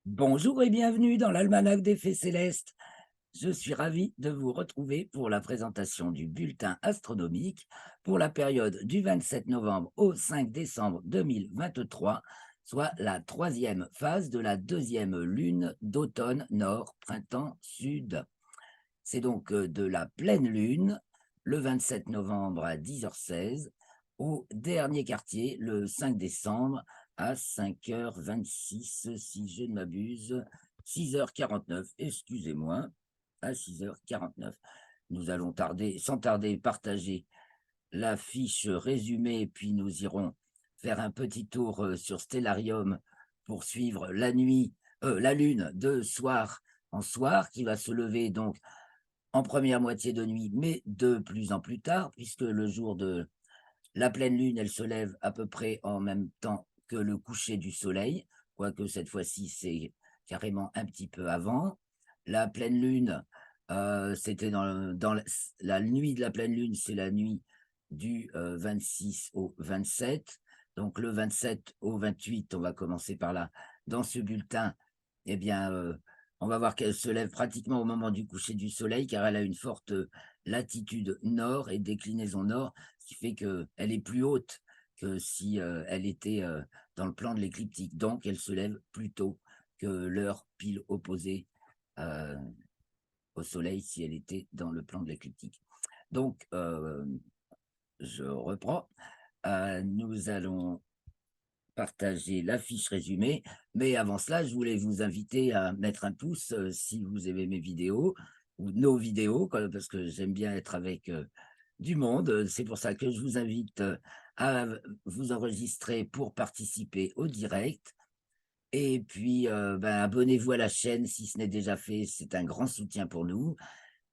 Bonjour et bienvenue dans l'Almanach des Faits Célestes. Je suis ravi de vous retrouver pour la présentation du bulletin astronomique pour la période du 27 novembre au 5 décembre 2023, soit la troisième phase de la deuxième lune d'automne nord, printemps sud. C'est donc de la pleine lune, le 27 novembre à 10h16, au dernier quartier, le 5 décembre à 5h26, si je ne m'abuse, 6h49, excusez-moi, à 6h49. Nous allons sans tarder partager la fiche résumée, puis nous irons faire un petit tour sur Stellarium pour suivre la lune de soir en soir, qui va se lever donc en première moitié de nuit, mais de plus en plus tard, puisque le jour de la pleine lune, elle se lève à peu près en même temps que le coucher du soleil, quoique cette fois-ci, c'est carrément un petit peu avant. La pleine lune, c'était la nuit de la pleine lune, c'est la nuit du 26 au 27. Donc le 27 au 28, on va commencer par là. Dans ce bulletin, eh bien, on va voir qu'elle se lève pratiquement au moment du coucher du soleil, car elle a une forte latitude nord et déclinaison nord, ce qui fait qu'elle est plus haute que si elle était dans le plan de l'écliptique. Donc, elle se lève plus tôt que l'heure pile opposée euh, au soleil si elle était dans le plan de l'écliptique. Donc, je reprends. Nous allons partager la fiche résumée. Mais avant cela, je voulais vous inviter à mettre un pouce si vous aimez mes vidéos ou nos vidéos, parce que j'aime bien être avec du monde. C'est pour ça que je vous invite à vous enregistrer pour participer au direct. Et puis, abonnez-vous à la chaîne si ce n'est déjà fait. C'est un grand soutien pour nous.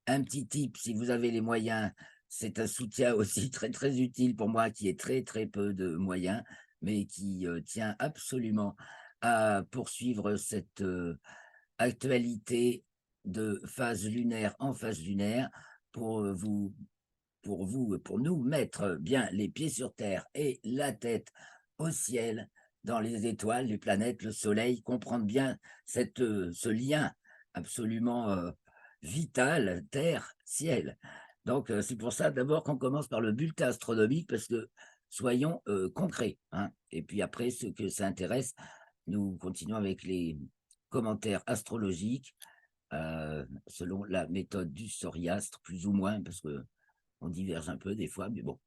Un petit tip, si vous avez les moyens, c'est un soutien aussi très, très utile pour moi qui ai très, très peu de moyens, mais qui tient absolument à poursuivre cette actualité de phase lunaire en phase lunaire pour pour nous mettre bien les pieds sur terre et la tête au ciel, dans les étoiles, les planètes, le soleil, comprendre bien ce lien absolument vital, terre, ciel. Donc, c'est pour ça d'abord qu'on commence par le bulletin astronomique, parce que soyons concrets, hein. Et puis après, ce que ça intéresse, nous continuons avec les commentaires astrologiques, selon la méthode du soriastre, plus ou moins, parce que on diverge un peu des fois, mais bon.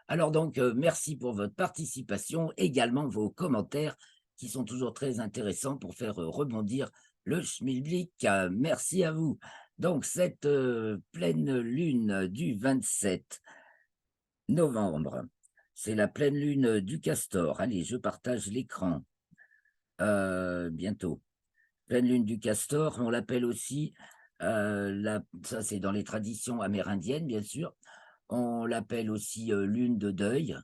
Alors donc, merci pour votre participation, également vos commentaires qui sont toujours très intéressants pour faire rebondir le schmilblick. Merci à vous. Donc, cette pleine lune du 27 novembre, c'est la pleine lune du Castor. Allez, je partage l'écran bientôt. Pleine lune du Castor, on l'appelle aussi, ça c'est dans les traditions amérindiennes, bien sûr. On l'appelle aussi lune de deuil,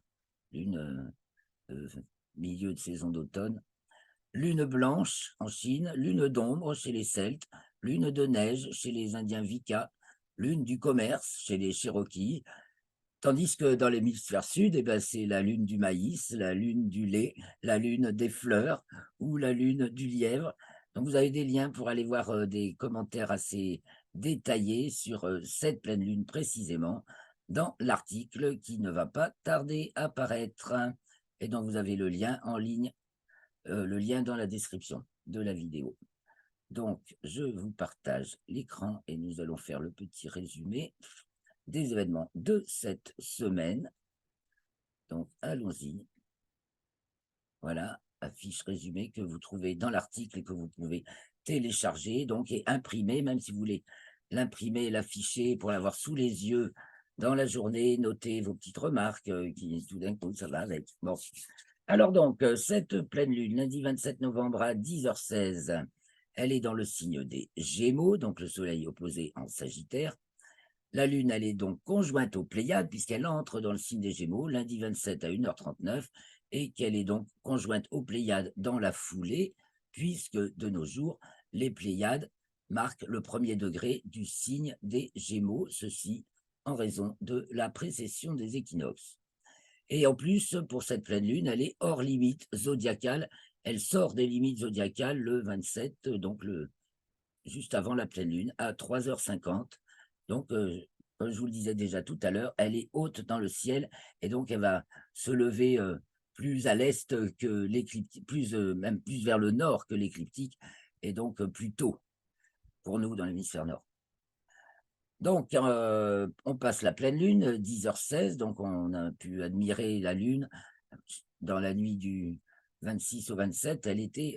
lune milieu de saison d'automne. Lune blanche en Chine, lune d'ombre chez les Celtes, lune de neige chez les Indiens Vika, lune du commerce chez les Cherokees. Tandis que dans l'hémisphère sud, eh ben, c'est la lune du maïs, la lune du lait, la lune des fleurs ou la lune du lièvre. Donc vous avez des liens pour aller voir des commentaires assez détaillés sur cette pleine lune précisément dans l'article qui ne va pas tarder à paraître. Et donc vous avez le lien en ligne, le lien dans la description de la vidéo. Donc je vous partage l'écran et nous allons faire le petit résumé des événements de cette semaine. Donc, allons-y. Voilà, affiche résumée que vous trouvez dans l'article et que vous pouvez télécharger donc, et imprimer, même si vous voulez l'imprimer, l'afficher pour l'avoir sous les yeux dans la journée, noter vos petites remarques qui tout d'un coup, ça va avec. Bon. Alors donc, cette pleine lune, lundi 27 novembre à 10h16, elle est dans le signe des Gémeaux, donc le soleil opposé en Sagittaire. La Lune, elle est donc conjointe aux Pléiades, puisqu'elle entre dans le signe des Gémeaux, lundi 27 à 1h39, et qu'elle est donc conjointe aux Pléiades dans la foulée, puisque de nos jours, les Pléiades marquent le premier degré du signe des Gémeaux, ceci en raison de la précession des équinoxes. Et en plus, pour cette pleine lune, elle est hors limite zodiacale elle sort des limites zodiacales le 27, donc juste avant la pleine lune, à 3h50. Donc, comme je vous le disais déjà tout à l'heure, elle est haute dans le ciel et donc elle va se lever plus à l'est que l'écliptique, même plus vers le nord que l'écliptique, et donc plus tôt pour nous dans l'hémisphère nord. Donc, on passe la pleine lune, 10h16, donc on a pu admirer la lune dans la nuit du 26 au 27. Elle était,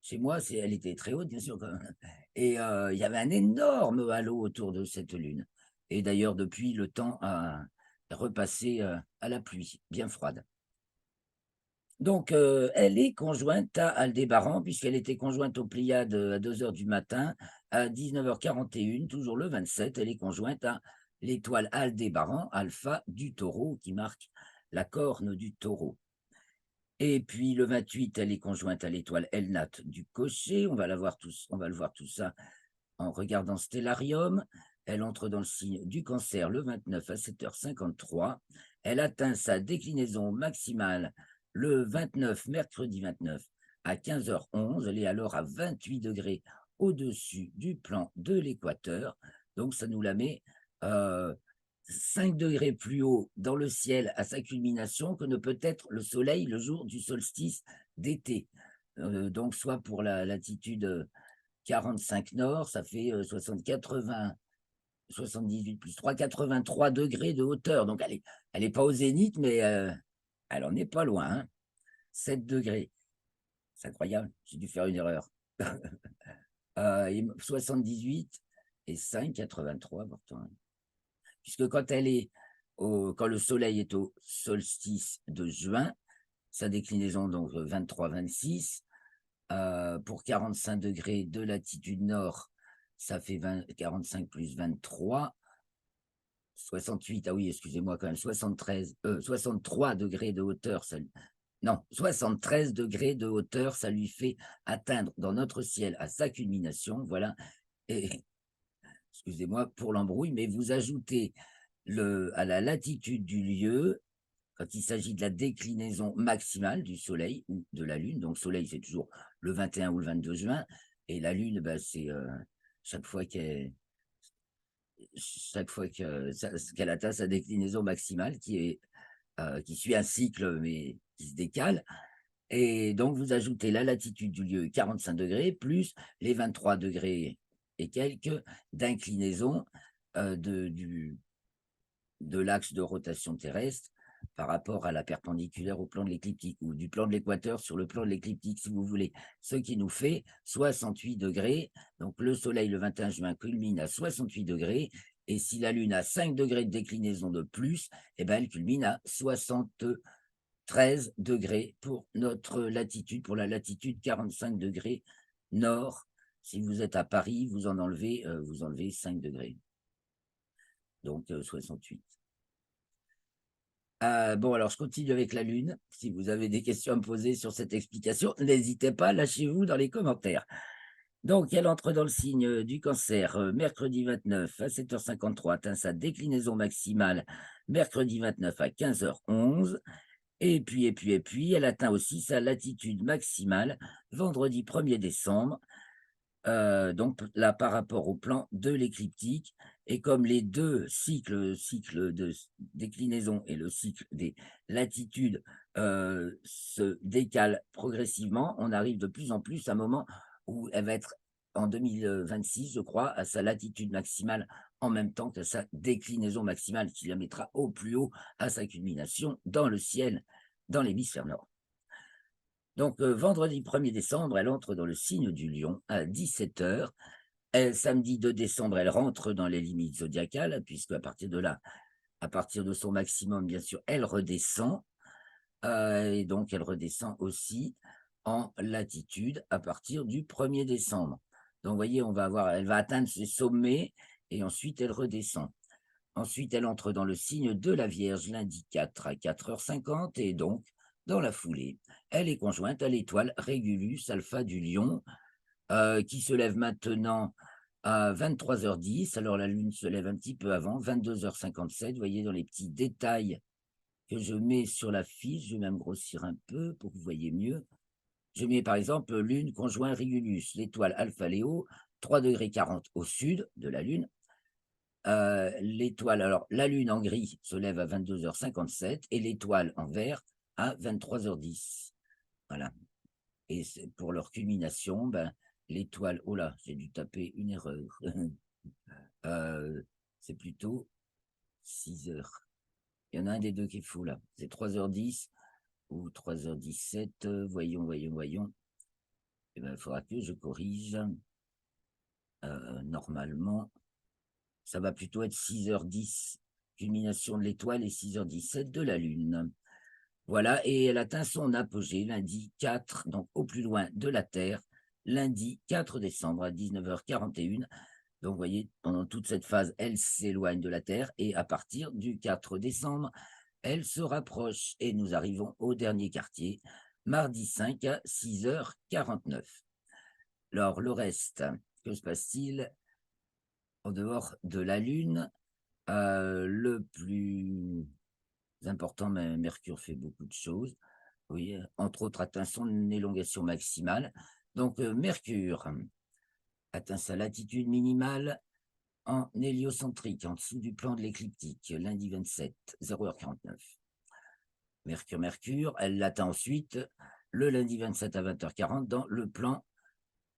chez moi, elle était très haute, bien sûr, quand même. Et il y avait un énorme halo autour de cette lune. Et d'ailleurs, depuis, le temps a repassé à la pluie, bien froide. Donc, elle est conjointe à Aldébaran, puisqu'elle était conjointe aux Pléiades à 2h du matin, à 19h41, toujours le 27, elle est conjointe à l'étoile Aldébaran, alpha du taureau, qui marque la corne du taureau. Et puis le 28, elle est conjointe à l'étoile Elnat du cocher, on va le voir tout ça en regardant Stellarium. Elle entre dans le signe du Cancer le 29 à 7h53. Elle atteint sa déclinaison maximale le 29, mercredi 29, à 15h11. Elle est alors à 28 degrés au-dessus du plan de l'équateur. Donc, ça nous la met 5 degrés plus haut dans le ciel à sa culmination que ne peut être le soleil le jour du solstice d'été. Donc, soit pour la latitude 45 nord, ça fait 80, 78 plus 3, 83 degrés de hauteur. Donc, elle est pas au zénith, mais elle en est pas loin, hein. 7 degrés. C'est incroyable, j'ai dû faire une erreur. 78 et 5, 83 pourtant. Puisque quand le soleil est au solstice de juin, sa déclinaison donc 23-26, pour 45 degrés de latitude nord, ça fait 45 plus 23, 68, ah oui, excusez-moi quand même, 63 degrés de hauteur, non, 73 degrés de hauteur, ça lui fait atteindre dans notre ciel à sa culmination, voilà, et excusez-moi pour l'embrouille, mais vous ajoutez à la latitude du lieu, quand il s'agit de la déclinaison maximale du Soleil ou de la Lune, donc Soleil c'est toujours le 21 ou le 22 juin, et la Lune, bah, c'est chaque fois qu'elle qu'elle atteint sa déclinaison maximale, qui suit un cycle mais qui se décale. Et donc vous ajoutez la latitude du lieu 45 degrés plus les 23 degrés et quelques d'inclinaison de l'axe de rotation terrestre par rapport à la perpendiculaire au plan de l'écliptique, ou du plan de l'équateur sur le plan de l'écliptique, si vous voulez. Ce qui nous fait 68 degrés. Donc le Soleil, le 21 juin, culmine à 68 degrés. Et si la Lune a 5 degrés de déclinaison de plus, eh ben, elle culmine à 73 degrés pour notre latitude, pour la latitude 45 degrés nord. Si vous êtes à Paris, vous enlevez 5 degrés. Donc 68. Bon, alors je continue avec la Lune. Si vous avez des questions à me poser sur cette explication, n'hésitez pas, lâchez-vous dans les commentaires. Donc, elle entre dans le signe du Cancer mercredi 29 à 7h53, atteint sa déclinaison maximale mercredi 29 à 15h11. Et puis, elle atteint aussi sa latitude maximale vendredi 1er décembre. Donc là, par rapport au plan de l'écliptique, et comme les deux cycles, le cycle de déclinaison et le cycle des latitudes se décalent progressivement, on arrive de plus en plus à un moment où elle va être en 2026, je crois, à sa latitude maximale en même temps que sa déclinaison maximale, qui la mettra au plus haut à sa culmination dans le ciel, dans l'hémisphère nord. Donc, vendredi 1er décembre, elle entre dans le signe du Lion à 17h. Samedi 2 décembre, elle rentre dans les limites zodiacales, puisque à partir de là, à partir de son maximum, bien sûr, elle redescend. Et donc, elle redescend aussi en latitude à partir du 1er décembre. Donc, vous voyez, elle va atteindre ses sommets et ensuite, elle redescend. Ensuite, elle entre dans le signe de la Vierge lundi 4 à 4h50 et donc, dans la foulée, elle est conjointe à l'étoile Régulus alpha du Lion, qui se lève maintenant à 23h10. Alors la Lune se lève un petit peu avant, 22h57. Vous voyez dans les petits détails que je mets sur la fiche, je vais même grossir un peu pour que vous voyez mieux. je mets par exemple Lune conjoint Régulus, l'étoile Alpha Léo, 3,40 degrés au sud de la Lune. L'étoile, alors la Lune en gris se lève à 22h57 et l'étoile en vert à 23h10. Voilà. Et pour leur culmination, ben, l'étoile, oh là, j'ai dû taper une erreur. C'est plutôt 6 heures. Il y en a un des deux qui est fou là. C'est 3h10 ou 3h17. Voyons. Eh ben, il faudra que je corrige. Normalement, ça va plutôt être 6h10, culmination de l'étoile, et 6h17 de la Lune. Voilà, et elle atteint son apogée lundi 4, donc au plus loin de la Terre, lundi 4 décembre à 19h41. Donc, vous voyez, pendant toute cette phase, elle s'éloigne de la Terre, et à partir du 4 décembre, elle se rapproche, et nous arrivons au dernier quartier, mardi 5 à 6h49. Alors, le reste, que se passe-t-il en dehors de la Lune? Le plus important, mais Mercure fait beaucoup de choses. Oui, entre autres, atteint son élongation maximale. Donc, Mercure atteint sa latitude minimale en héliocentrique, en dessous du plan de l'écliptique, lundi 27, 0h49. Mercure, elle l'atteint ensuite le lundi 27 à 20h40 dans le plan,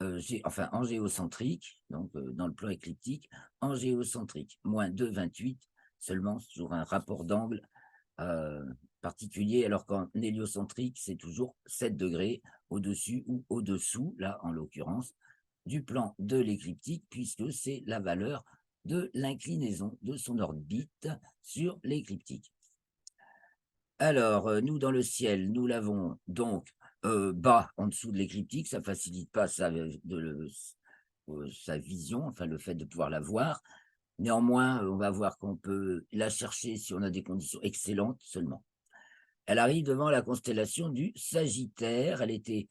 en géocentrique, donc dans le plan écliptique, en géocentrique, moins 2,28 seulement, c'est toujours un rapport d'angle particulier, alors qu'en héliocentrique, c'est toujours 7 degrés au-dessus ou au-dessous, là en l'occurrence, du plan de l'écliptique, puisque c'est la valeur de l'inclinaison de son orbite sur l'écliptique. Alors, nous, dans le ciel, nous l'avons donc bas en dessous de l'écliptique, ça ne facilite pas sa vision, enfin le fait de pouvoir la voir. Néanmoins, on va voir qu'on peut la chercher si on a des conditions excellentes seulement. Elle arrive devant la constellation du Sagittaire. Elle était,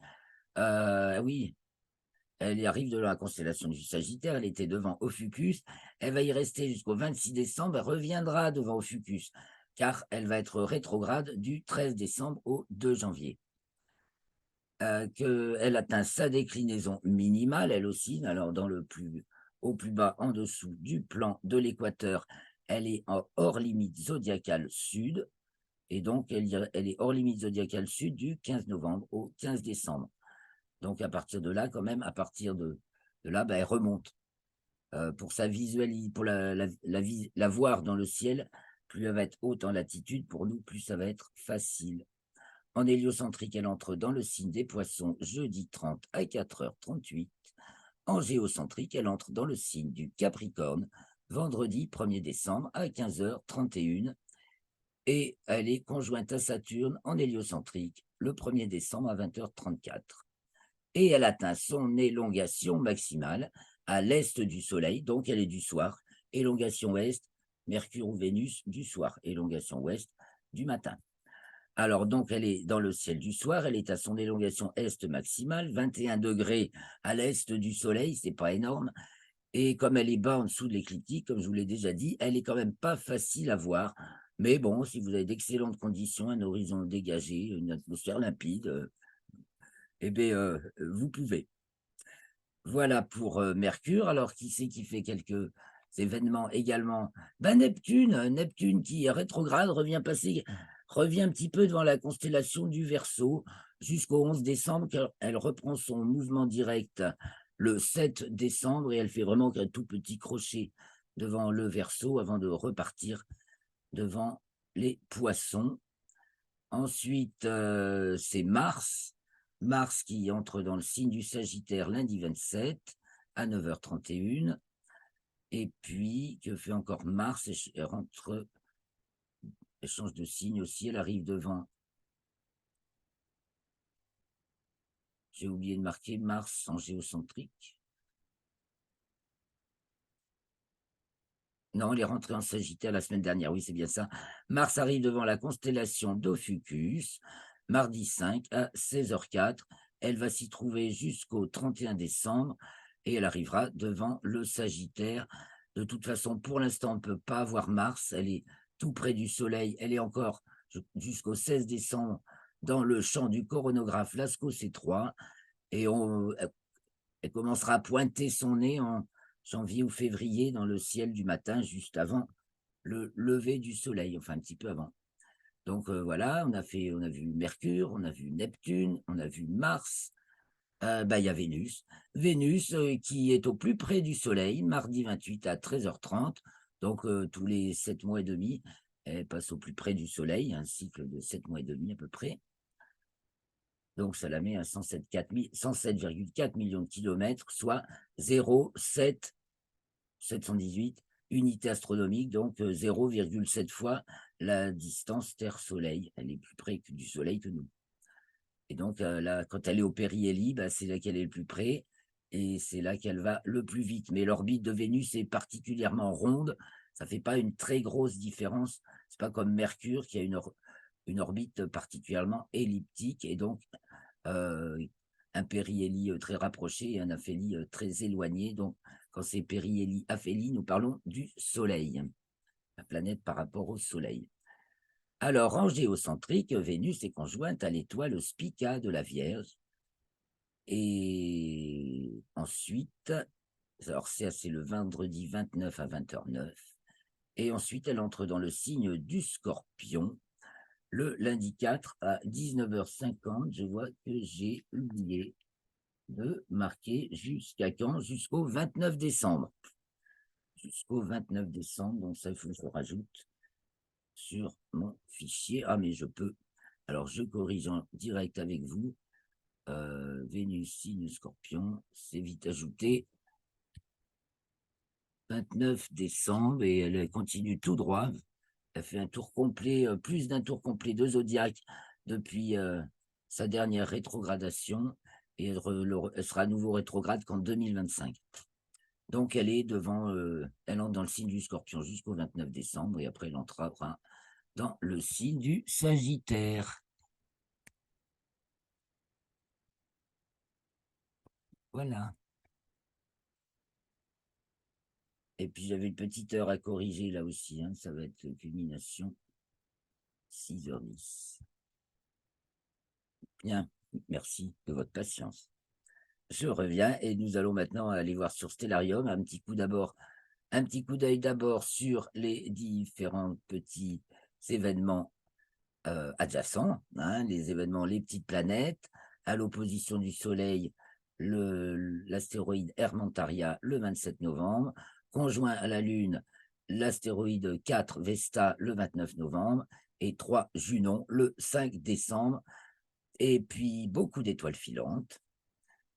oui, elle arrive devant la constellation du Sagittaire. Elle était devant Ophiuchus. Elle va y rester jusqu'au 26 décembre. Elle reviendra devant Ophiuchus, car elle va être rétrograde du 13 décembre au 2 janvier. Elle atteint sa déclinaison minimale, elle aussi, alors au plus bas, en dessous du plan de l'équateur, elle est hors limite zodiacale sud, et donc elle est hors limite zodiacale sud du 15 novembre au 15 décembre. Donc à partir de là, quand même, à partir de là, elle remonte. Pour pour la voir dans le ciel, plus elle va être haute en latitude, pour nous, plus ça va être facile. En héliocentrique, elle entre dans le signe des Poissons jeudi 30 à 4h38. En géocentrique, elle entre dans le signe du Capricorne vendredi 1er décembre à 15h31. Et elle est conjointe à Saturne en héliocentrique le 1er décembre à 20h34. Et elle atteint son élongation maximale à l'est du Soleil, donc elle est du soir. Élongation ouest, Mercure ou Vénus du soir. Élongation ouest du matin. Alors, donc, elle est dans le ciel du soir, elle est à son élongation est maximale, 21 degrés à l'est du Soleil, c'est pas énorme. Et comme elle est bas en dessous de l'écliptique, comme je vous l'ai déjà dit, elle est quand même pas facile à voir. Mais bon, si vous avez d'excellentes conditions, un horizon dégagé, une atmosphère limpide, eh bien, vous pouvez. Voilà pour Mercure. Alors, qui c'est qui fait quelques événements également? Neptune qui est rétrograde, revient un petit peu devant la constellation du Verseau jusqu'au 11 décembre, car elle reprend son mouvement direct le 7 décembre et elle fait vraiment un tout petit crochet devant le Verseau avant de repartir devant les Poissons. Ensuite, c'est Mars. Mars qui entre dans le signe du Sagittaire lundi 27 à 9h31. Et puis, que fait encore Mars? Elle change de signe aussi, elle arrive devant. J'ai oublié de marquer Mars en géocentrique. Non, elle est rentrée en Sagittaire la semaine dernière, oui, c'est bien ça. Mars arrive devant la constellation d'Ophiuchus, mardi 5 à 16h04. Elle va s'y trouver jusqu'au 31 décembre et elle arrivera devant le Sagittaire. De toute façon, pour l'instant, on ne peut pas voir Mars. Elle est tout près du Soleil. Elle est encore jusqu'au 16 décembre dans le champ du coronographe Lascaux C3 et elle commencera à pointer son nez en janvier ou février dans le ciel du matin, juste avant le lever du soleil, enfin un petit peu avant. Donc voilà, on a vu Mercure, on a vu Neptune, on a vu Mars, bah, il y a Vénus. Vénus, qui est au plus près du soleil, mardi 28 à 13h30. Donc tous les 7 mois et demi, elle passe au plus près du soleil, un cycle de 7 mois et demi à peu près. Donc ça la met à 107,4 millions de kilomètres, soit 0,718 unités astronomiques, donc 0,7 fois la distance Terre-Soleil. Elle est plus près du soleil que nous. Et donc là, quand elle est au périhélie, bah, c'est là qu'elle est le plus près et c'est là qu'elle va le plus vite. Mais l'orbite de Vénus est particulièrement ronde, ça fait pas une très grosse différence. C'est pas comme Mercure qui a une orbite particulièrement elliptique et donc un périhélie très rapproché et un aphélie très éloigné. Donc quand c'est périhélie, aphélie, nous parlons du Soleil, la planète par rapport au Soleil. Alors, en géocentrique, Vénus est conjointe à l'étoile Spica de la Vierge. Et ensuite, alors c'est le vendredi 29 à 20h09. Et ensuite, elle entre dans le signe du Scorpion le lundi 4 à 19h50. Je vois que j'ai oublié de marquer jusqu'à quand? Jusqu'au 29 décembre. Jusqu'au 29 décembre, donc ça, il faut que je rajoute sur mon fichier. Ah, mais je peux. Alors, je corrige en direct avec vous. Vénus, signe Scorpion, c'est vite ajouté. 29 décembre, et elle continue tout droit. Elle fait un tour complet, plus d'un tour complet de Zodiac depuis sa dernière rétrogradation, et elle sera à nouveau rétrograde qu'en 2025. Donc elle est devant, elle entre dans le signe du Scorpion jusqu'au 29 décembre, et après elle entrera dans le signe du Sagittaire. Voilà. Et puis j'avais une petite heure à corriger là aussi, hein, ça va être culmination 6h10. Bien, merci de votre patience. Je reviens et nous allons maintenant aller voir sur Stellarium un petit coup d'œil d'abord sur les différents petits événements adjacents, hein, les événements, les petites planètes, à l'opposition du Soleil, l'astéroïde Hermantaria le 27 novembre, conjoint à la Lune, l'astéroïde 4 Vesta le 29 novembre, et 3 Junon le 5 décembre, et puis beaucoup d'étoiles filantes,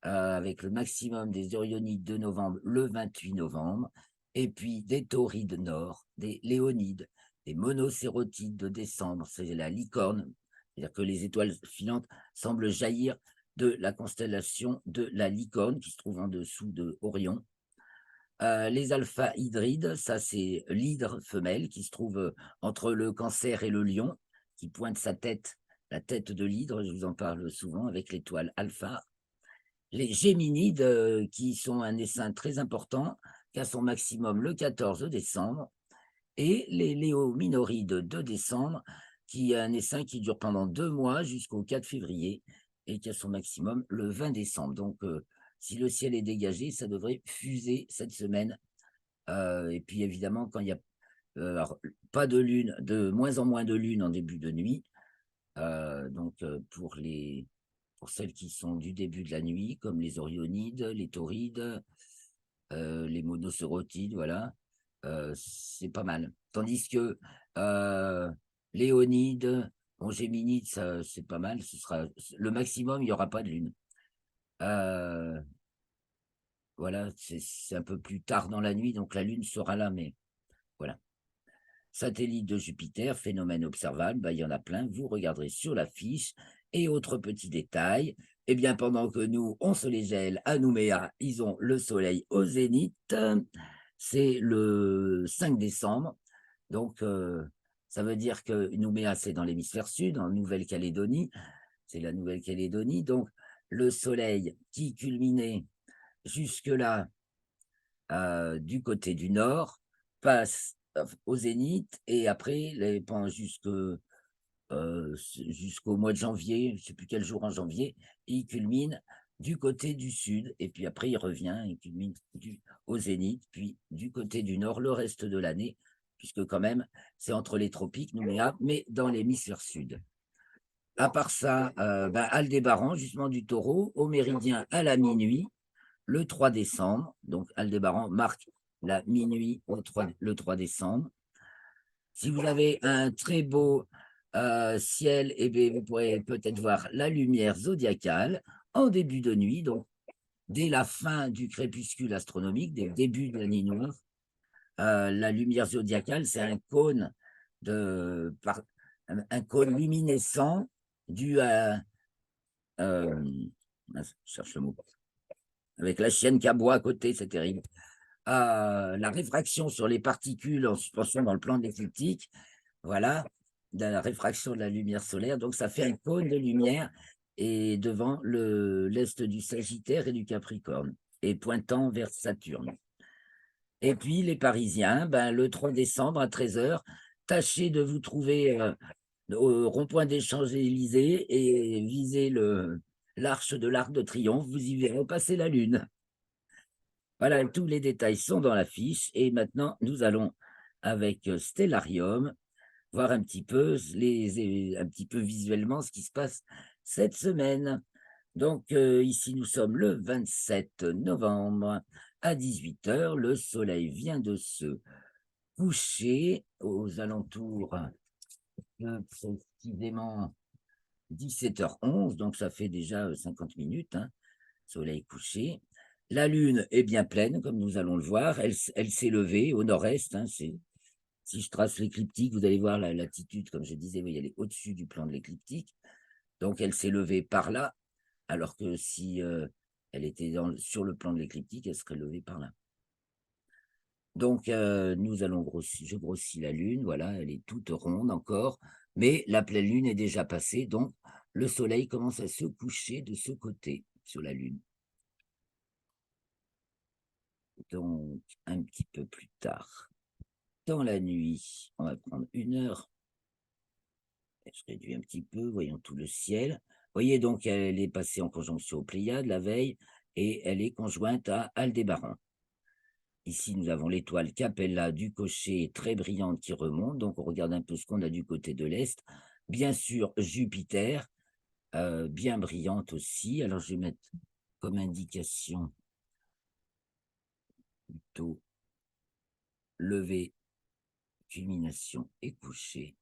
avec le maximum des Orionides de novembre le 28 novembre, et puis des Taurides nord, des Léonides, des Monocérotides de décembre, c'est la licorne, c'est-à-dire que les étoiles filantes semblent jaillir de la constellation de la licorne qui se trouve en dessous de Orion. Les alpha hydrides, ça c'est l'hydre femelle qui se trouve entre le Cancer et le Lion, qui pointe sa tête, la tête de l'hydre, je vous en parle souvent, avec l'étoile alpha. Les Géminides, qui sont un essaim très important, qui a son maximum le 14 décembre, et les Léominorides de décembre, qui a un essaim qui dure pendant 2 mois jusqu'au 4 février, et qui a son maximum le 20 décembre. Donc, si le ciel est dégagé, ça devrait fuser cette semaine. Et puis évidemment, quand il y a pas de lune, de moins en moins de lune en début de nuit, donc pour celles qui sont du début de la nuit, comme les Orionides, les Taurides, les Monocérotides, voilà, c'est pas mal. Tandis que Léonides, bon, Géminides, c'est pas mal, ce sera le maximum, il n'y aura pas de lune. Voilà, c'est un peu plus tard dans la nuit, donc la lune sera là, mais voilà. Satellite de Jupiter, phénomène observable, bah, il y en a plein, vous regarderez sur la fiche. Et autre petit détail, eh bien, pendant que nous, on se les gèle à Nouméa, ils ont le soleil au zénith, c'est le 5 décembre, donc ça veut dire que Nouméa, c'est dans l'hémisphère sud, en Nouvelle-Calédonie, c'est la Nouvelle-Calédonie, donc le soleil qui culminait jusque-là du côté du nord, passe au zénith et après, jusque jusqu'au mois de janvier, je ne sais plus quel jour en janvier, et il culmine du côté du sud, et puis après il revient, il culmine au zénith, puis du côté du nord le reste de l'année, puisque quand même c'est entre les tropiques, Nouméa, mais dans l'hémisphère sud. À part ça, Aldébaran, justement du Taureau, au méridien à la minuit, le 3 décembre. Donc Aldébaran marque la minuit le 3 décembre. Si vous avez un très beau ciel, eh bien, vous pourrez peut-être voir la lumière zodiacale en début de nuit, donc dès la fin du crépuscule astronomique, dès le début de la nuit noire. La lumière zodiacale, c'est un cône un cône luminescent dû à je cherche le mot, avec la chienne qui aboie à côté, c'est terrible. La réfraction sur les particules en suspension dans le plan de l'écliptique, voilà, de la réfraction de la lumière solaire. Donc, ça fait un cône de lumière et devant l'est du Sagittaire et du Capricorne, et pointant vers Saturne. Et puis, les Parisiens, le 3 décembre à 13h, tâchez de vous trouver au rond-point des Champs-Élysées et visez l'arche de l'Arc de Triomphe, vous y verrez passer la Lune. Voilà, tous les détails sont dans la fiche. Et maintenant, nous allons, avec Stellarium, voir un petit peu, un petit peu visuellement ce qui se passe cette semaine. Donc, ici, nous sommes le 27 novembre à 18h. Le soleil vient de se coucher aux alentours de précisément 17h11. Donc, ça fait déjà 50 minutes, hein, soleil couché. La lune est bien pleine, comme nous allons le voir. Elle s'est levée au nord-est, hein, si je trace l'écliptique, vous allez voir la latitude, comme je disais, elle est au-dessus du plan de l'écliptique. Donc, elle s'est levée par là, alors que si elle était sur le plan de l'écliptique, elle serait levée par là. Donc, nous allons grossir, je grossis la lune, voilà, elle est toute ronde encore, mais la pleine lune est déjà passée, donc le soleil commence à se coucher de ce côté, sur la lune. Donc, un petit peu plus tard, dans la nuit, on va prendre 1 heure. Je réduis un petit peu, voyons tout le ciel. Vous voyez donc, elle est passée en conjonction aux Pléiades la veille, et elle est conjointe à Aldébaran. Ici, nous avons l'étoile Capella du cocher très brillante qui remonte. Donc, on regarde un peu ce qu'on a du côté de l'Est. Bien sûr, Jupiter, bien brillante aussi. Alors, je vais mettre comme indication plutôt lever, culmination et coucher.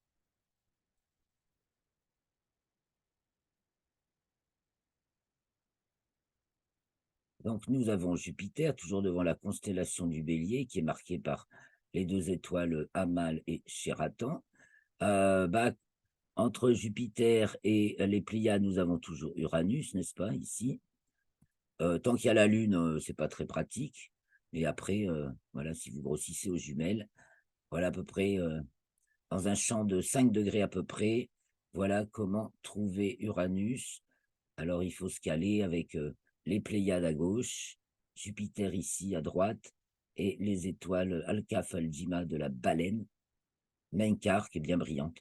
Donc, nous avons Jupiter, toujours devant la constellation du Bélier, qui est marquée par les 2 étoiles Amal et Shératan. Entre Jupiter et les Pléiades, nous avons toujours Uranus, n'est-ce pas, ici. Tant qu'il y a la Lune, c'est pas très pratique. Et après, voilà, si vous grossissez aux jumelles, voilà à peu près, dans un champ de 5 degrés à peu près, voilà comment trouver Uranus. Alors, il faut se caler avec les Pléiades à gauche, Jupiter ici à droite, et les étoiles Alpha Algima de la baleine, Menkar qui est bien brillante.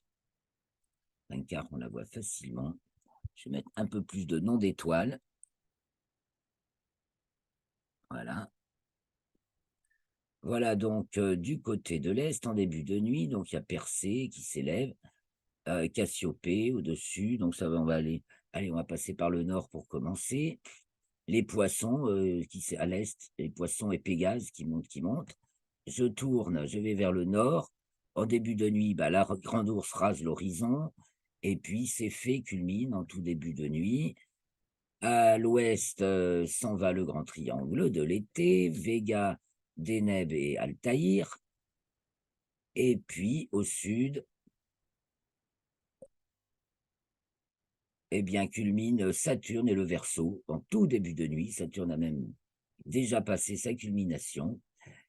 Menkar, on la voit facilement. Je vais mettre un peu plus de noms d'étoiles. Voilà. Voilà donc du côté de l'Est, en début de nuit, donc il y a Persée qui s'élève, Cassiopée au-dessus, donc ça va, on va aller, allez, on va passer par le nord pour commencer. Les poissons à l'Est, les poissons et Pégase qui montent. Je tourne, je vais vers le nord. En début de nuit, la grande ours rase l'horizon, et puis ces faits culminent en tout début de nuit. À l'ouest s'en va le grand triangle de l'été, Vega, Deneb et Altaïr. Et puis au sud, eh bien, culmine Saturne et le Verseau en tout début de nuit. Saturne a même déjà passé sa culmination.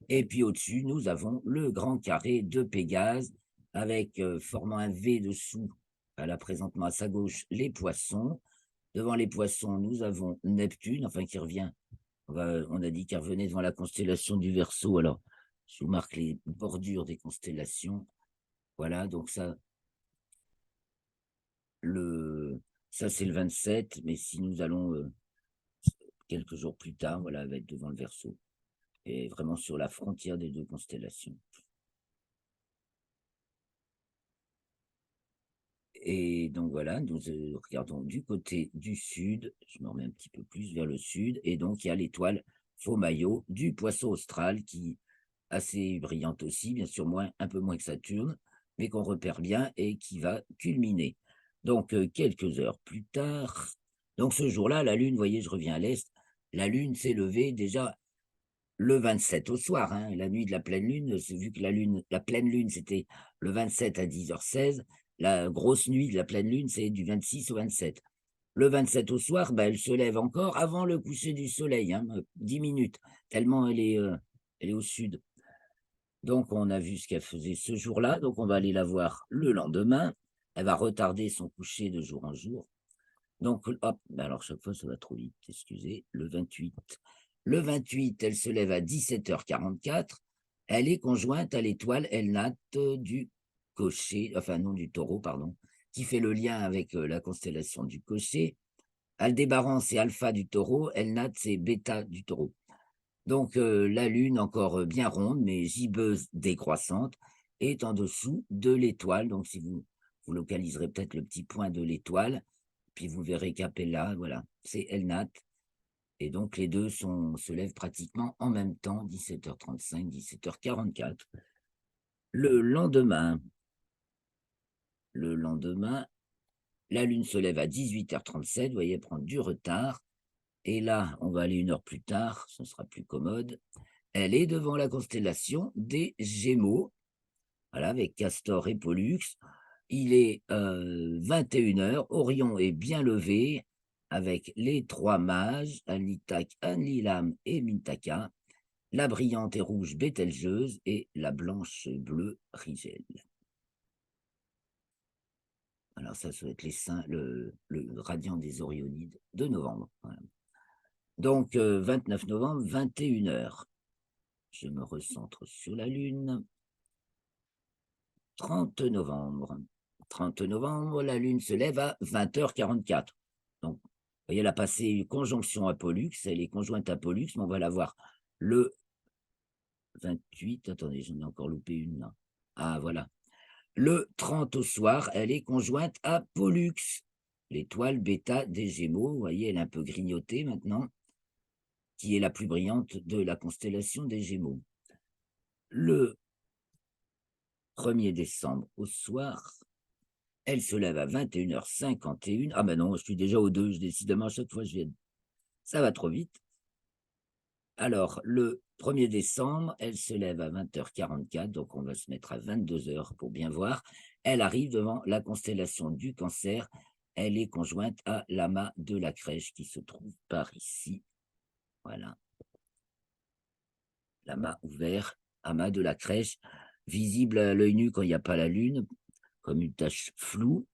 Et puis au-dessus, nous avons le grand carré de Pégase, avec formant un V dessous, là présentement à sa gauche, les poissons. Devant les poissons, nous avons Neptune, enfin qui revient. On a dit qu'il revenait devant la constellation du Verseau. Alors, je vous marque les bordures des constellations. Voilà, donc ça, Ça, c'est le 27, mais si nous allons quelques jours plus tard, voilà, elle va être devant le Verseau, et vraiment sur la frontière des deux constellations. Et donc voilà, nous regardons du côté du sud, je me remets un petit peu plus vers le sud, et donc il y a l'étoile Faux-Maillot du Poisson austral qui assez brillante aussi, bien sûr un peu moins que Saturne, mais qu'on repère bien et qui va culminer. Donc quelques heures plus tard, donc ce jour-là, la Lune, vous voyez, je reviens à l'est, la Lune s'est levée déjà le 27 au soir, hein, la nuit de la pleine lune, c'est vu que la pleine lune, c'était le 27 à 10h16, la grosse nuit de la pleine lune, c'est du 26 au 27. Le 27 au soir, bah, elle se lève encore avant le coucher du soleil, hein, 10 minutes, tellement elle est au sud. Donc on a vu ce qu'elle faisait ce jour-là, donc on va aller la voir le lendemain. Elle va retarder son coucher de jour en jour. Donc hop, bah alors chaque fois ça va trop vite, excusez, le 28. Le 28, elle se lève à 17h44. Elle est conjointe à l'étoile Elnat du Cocher, enfin non, du Taureau, pardon, qui fait le lien avec la constellation du Cocher. Aldébaran, c'est Alpha du Taureau, Elnat, c'est Bêta du Taureau. Donc la Lune, encore bien ronde, mais gibbeuse décroissante, est en dessous de l'étoile. Donc si vous localiserez peut-être le petit point de l'étoile, puis vous verrez Capella, voilà, c'est Elnat. Et donc les deux se lèvent pratiquement en même temps, 17h35, 17h44. Le lendemain, le lendemain, la Lune se lève à 18h37, vous voyez, elle prend du retard. Et là, on va aller une heure plus tard, ce sera plus commode. Elle est devant la constellation des Gémeaux, voilà, avec Castor et Pollux. Il est 21h, Orion est bien levé, avec les trois mages, Anitak, Anlilam et Mintaka, la brillante et rouge Bételgeuse et la blanche bleue Rigel. Alors ça va être le radiant des Orionides de novembre. Voilà. Donc 29 novembre, 21h. Je me recentre sur la Lune. 30 novembre. 30 novembre, la Lune se lève à 20h44. Donc, vous voyez, elle a passé une conjonction à Pollux, elle est conjointe à Pollux, mais on va la voir le 28. Attendez, j'en ai encore loupé une là. Ah, voilà. Le 30 au soir, elle est conjointe à Pollux, l'étoile bêta des Gémeaux. Vous voyez, elle est un peu grignotée maintenant, qui est la plus brillante de la constellation des Gémeaux. Le 1er décembre au soir, elle se lève à 21h51. Ah ben non, je suis déjà au 2, décidément, à chaque fois, je viens. Ça va trop vite. Alors, le 1er décembre, elle se lève à 20h44, donc on va se mettre à 22h pour bien voir. Elle arrive devant la constellation du Cancer. Elle est conjointe à l'amas de la Crèche qui se trouve par ici. Voilà. L'amas ouvert, amas de la Crèche, visible à l'œil nu quand il n'y a pas la lune, comme une tache floue.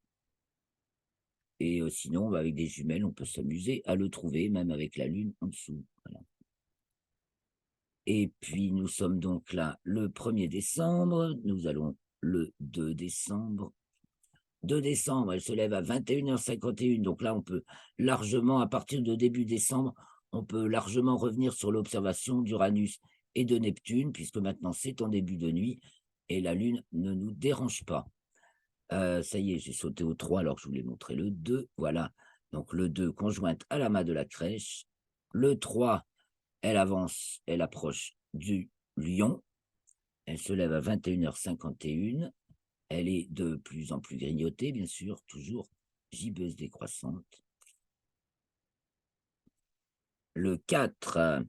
Et sinon, avec des jumelles, on peut s'amuser à le trouver, même avec la lune en dessous. Voilà. Et puis, nous sommes donc là le 1er décembre. Nous allons le 2 décembre. 2 décembre, elle se lève à 21h51. Donc là, on peut largement, à partir de début décembre, on peut largement revenir sur l'observation d'Uranus et de Neptune, puisque maintenant c'est en début de nuit et la Lune ne nous dérange pas. Ça y est, j'ai sauté au 3 alors que je voulais montrer le 2. Voilà. Donc le 2, conjointe à l'amas de la Crèche. Le 3, elle avance, elle approche du Lion. Elle se lève à 21h51. Elle est de plus en plus grignotée, bien sûr, toujours gibbeuse décroissante. Le 4,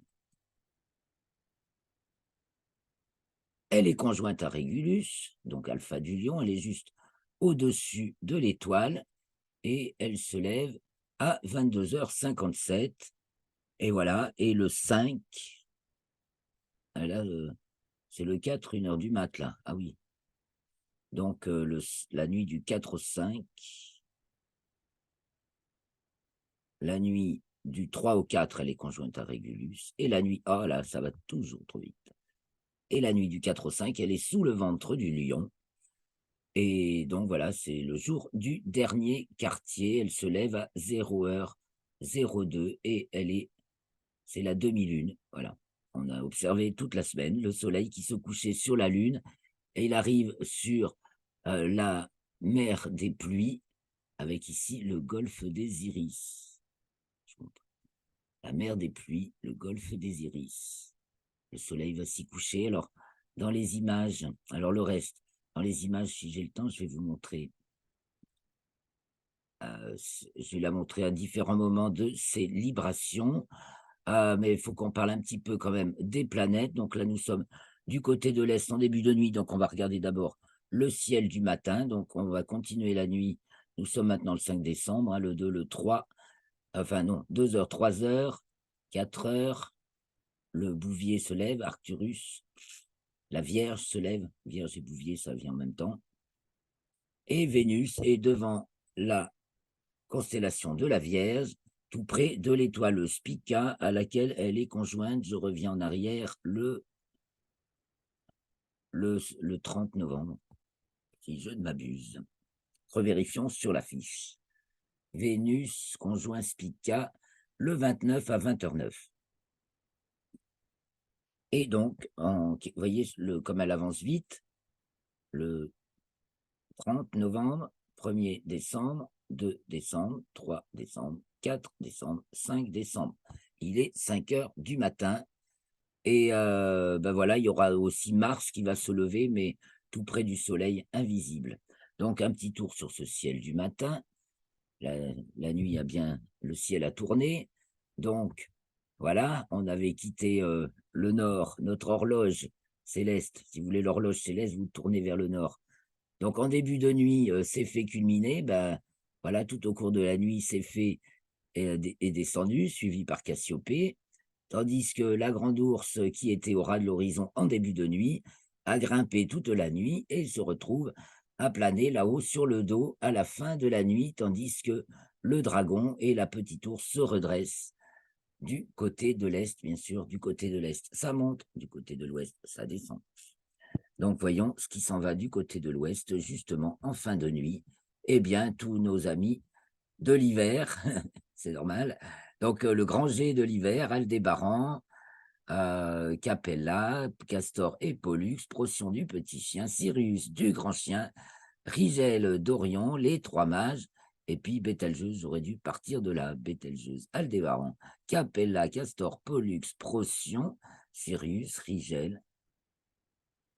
elle est conjointe à Régulus, donc Alpha du Lion. Elle est juste au-dessus de l'étoile et elle se lève à 22h57. Et voilà, et le 5, là, c'est le 4, 1h du mat, là. Ah oui. Donc, la nuit du 4 au 5, la nuit du 3 au 4, elle est conjointe à Régulus. Et la nuit, ah là, ça va toujours trop vite. Et la nuit du 4 au 5, elle est sous le ventre du lion. Et donc voilà, c'est le jour du dernier quartier. Elle se lève à 0h02 et c'est la demi-lune. Voilà. On a observé toute la semaine le soleil qui se couchait sur la lune et il arrive sur la mer des pluies avec ici le golfe des Iris. Je montre. La mer des pluies, le golfe des Iris. Le soleil va s'y coucher. Alors, dans les images, alors le reste, dans les images, si j'ai le temps, je vais vous montrer. Je vais la montrer à différents moments de ses librations. Mais il faut qu'on parle un petit peu quand même des planètes. Donc là, nous sommes du côté de l'Est en début de nuit. Donc, on va regarder d'abord le ciel du matin. Donc, on va continuer la nuit. Nous sommes maintenant le 5 décembre, hein, le 2, le 3. Enfin, non, 2 heures, 3 heures, 4 heures. Le Bouvier se lève, Arcturus. La Vierge se lève. Vierge et Bouvier, ça vient en même temps. Et Vénus est devant la constellation de la Vierge, tout près de l'étoile Spica, à laquelle elle est conjointe. Je reviens en arrière le 30 novembre, si je ne m'abuse. Revérifions sur la fiche. Vénus, conjoint Spica, le 29 à 20h09. Et donc, vous voyez, comme elle avance vite, le 30 novembre, 1er décembre, 2 décembre, 3 décembre, 4 décembre, 5 décembre. Il est 5 heures du matin. Et ben voilà, il y aura aussi Mars qui va se lever, mais tout près du soleil, invisible. Donc un petit tour sur ce ciel du matin. La nuit le ciel a tourné. Donc voilà, on avait quitté le nord, notre horloge céleste. Si vous voulez l'horloge céleste, vous tournez vers le nord. Donc en début de nuit, c'est fait culminer. Ben voilà, tout au cours de la nuit, c'est fait est descendu, suivi par Cassiopée. Tandis que la grande ours, qui était au ras de l'horizon en début de nuit, a grimpé toute la nuit et il se retrouve à planer là-haut sur le dos à la fin de la nuit, tandis que le dragon et la petite ours se redressent du côté de l'est, bien sûr, du côté de l'est. Ça monte, du côté de l'ouest, ça descend. Donc voyons ce qui s'en va du côté de l'ouest, justement en fin de nuit. Eh bien, tous nos amis de l'hiver, c'est normal. Donc le grand G de l'hiver, Aldébaran, Capella, Castor et Pollux, Procyon du petit chien, Sirius du grand chien, Rigel d'Orion, les trois mages, et puis Bételgeuse, j'aurais dû partir de là, Bételgeuse, Aldébaran, Capella, Castor, Pollux, Procyon, Sirius, Rigel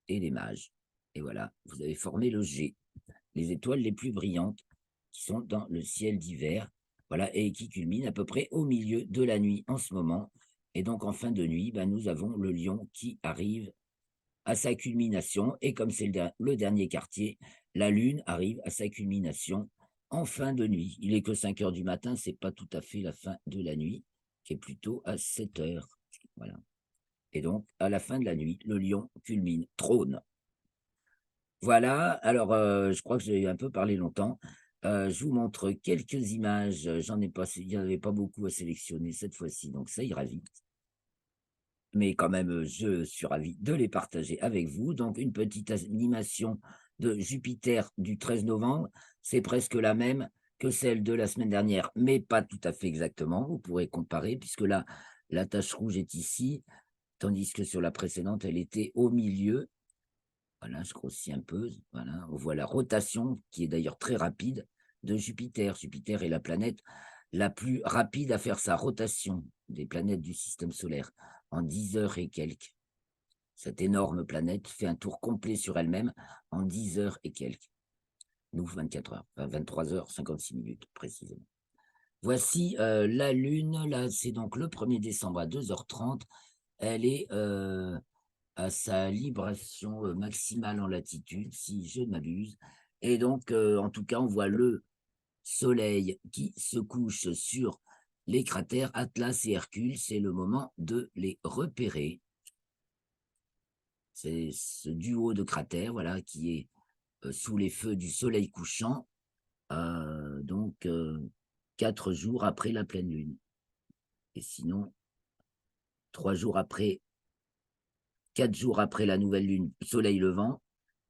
et les mages. Et voilà, vous avez formé le G, les étoiles les plus brillantes qui sont dans le ciel d'hiver, voilà, et qui culminent à peu près au milieu de la nuit en ce moment. Et donc en fin de nuit, ben, nous avons le lion qui arrive à sa culmination, et comme c'est le dernier quartier, la lune arrive à sa culmination en fin de nuit. Il est que 5 heures du matin, c'est pas tout à fait la fin de la nuit, qui est plutôt à 7 heures. Voilà. Et donc, à la fin de la nuit, le lion culmine, trône. Voilà, alors je crois que j'ai un peu parlé longtemps. Je vous montre quelques images, il n'y en avait pas beaucoup à sélectionner cette fois-ci, donc ça ira vite. Mais quand même, je suis ravi de les partager avec vous. Donc une petite animation de Jupiter du 13 novembre, c'est presque la même que celle de la semaine dernière, mais pas tout à fait exactement. Vous pourrez comparer puisque là, la tache rouge est ici, tandis que sur la précédente, elle était au milieu. Voilà, je grossis un peu. Voilà, on voit la rotation, qui est d'ailleurs très rapide, de Jupiter. Jupiter est la planète la plus rapide à faire sa rotation des planètes du système solaire, en 10 heures et quelques. Cette énorme planète fait un tour complet sur elle-même en 10 heures et quelques. Nous, 24 heures, enfin 23 heures 56 minutes précisément. Voici la Lune, là c'est donc le 1er décembre à 2h30. Elle est à sa libration maximale en latitude, si je ne m'abuse. Et donc, en tout cas, on voit le Soleil qui se couche sur les cratères Atlas et Hercule. C'est le moment de les repérer. C'est ce duo de cratères, voilà, qui est sous les feux du soleil couchant, donc 4 jours après la pleine lune. Et sinon, 4 jours après la nouvelle lune, soleil levant,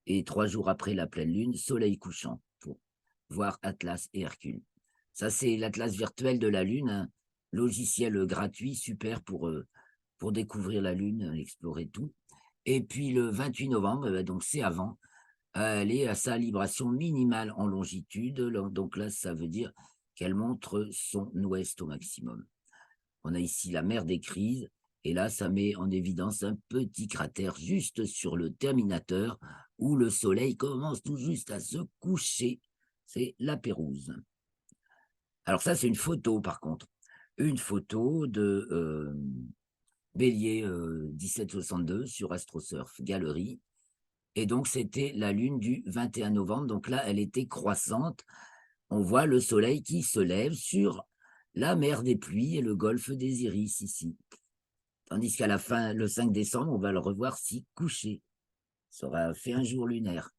et 3 jours après la pleine lune, soleil couchant pour voir Atlas et Hercule. Ça, c'est l'atlas virtuel de la Lune, un logiciel gratuit, super pour découvrir la Lune, explorer tout. Et puis le 28 novembre, donc c'est avant, elle est à sa libration minimale en longitude. Donc là, ça veut dire qu'elle montre son ouest au maximum. On a ici la mer des Crises, et là, ça met en évidence un petit cratère juste sur le terminateur où le soleil commence tout juste à se coucher. C'est la Pérouse. Alors ça, c'est une photo par contre. Une photo de Bélier 1762 sur AstroSurf Gallery. Et donc, c'était la lune du 21 novembre. Donc là, elle était croissante. On voit le soleil qui se lève sur la mer des pluies et le golfe des Iris ici. Tandis qu'à la fin, le 5 décembre, on va le revoir s'y coucher. Ça aura fait un jour lunaire.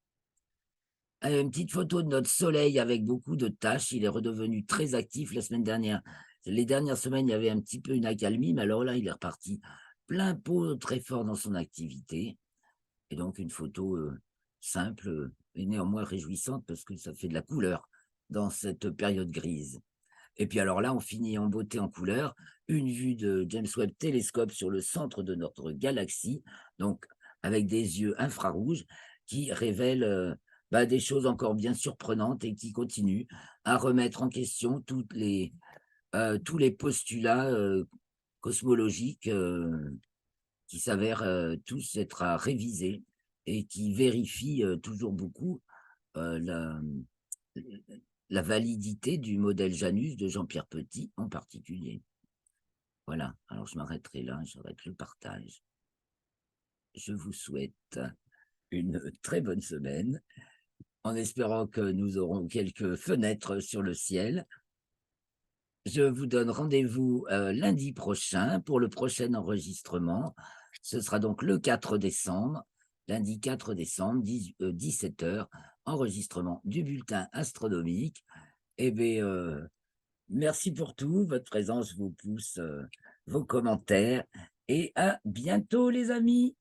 Une petite photo de notre soleil avec beaucoup de taches. Il est redevenu très actif la semaine dernière. Les dernières semaines, il y avait un petit peu une accalmie, mais alors là, il est reparti plein pot, très fort dans son activité. Et donc, une photo simple et néanmoins réjouissante parce que ça fait de la couleur dans cette période grise. Et puis alors là, on finit en beauté en couleur, une vue de James Webb Télescope sur le centre de notre galaxie, donc avec des yeux infrarouges qui révèlent des choses encore bien surprenantes et qui continuent à remettre en question tous les postulats cosmologiques qui s'avèrent tous être à réviser et qui vérifient toujours beaucoup la validité du modèle Janus de Jean-Pierre Petit en particulier. Voilà, alors je m'arrêterai là, j'arrête le partage. Je vous souhaite une très bonne semaine, en espérant que nous aurons quelques fenêtres sur le ciel. Je vous donne rendez-vous lundi prochain pour le prochain enregistrement. Ce sera donc le 4 décembre, lundi 4 décembre, 17 h, enregistrement du bulletin astronomique. Eh bien, merci pour tout, votre présence, vos pouces, vos commentaires, et à bientôt les amis.